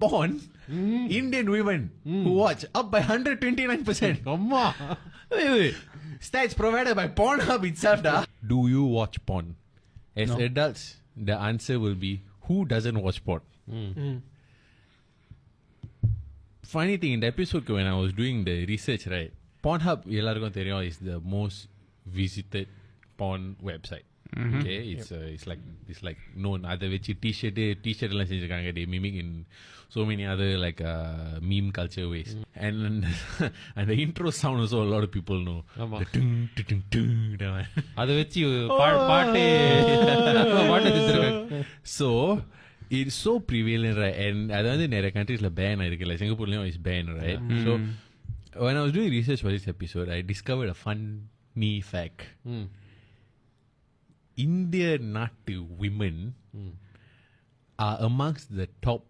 porn, Indian women who watch up by 129%. அம்மா Wait. Stats provided by Pornhub itself. Do you watch porn? As adults, the answer will be who doesn't watch porn. Funny thing, in the episode when I was doing the research, right? Pornhub எல்லாருக்கும் தெரியும் is the most visited porn website. Okay, it's like known. அதை வச்சு t-shirt எல்லாம் செஞ்சிருக்காங்க. They mimic in so many other like meme culture ways. And the intro sound also a lot of people know. The tung, tung, tung, that one. அதை வச்சு பாட்டு செஞ்சிருக்காங்க. So it's so prevalent, right? And அது வந்து நிறைய countries ban ஆயிருக்கு. Like Singapore is banned, right? So when I was doing research for this episode, I discovered a funny fact. Indian நாட்டு women are amongst the top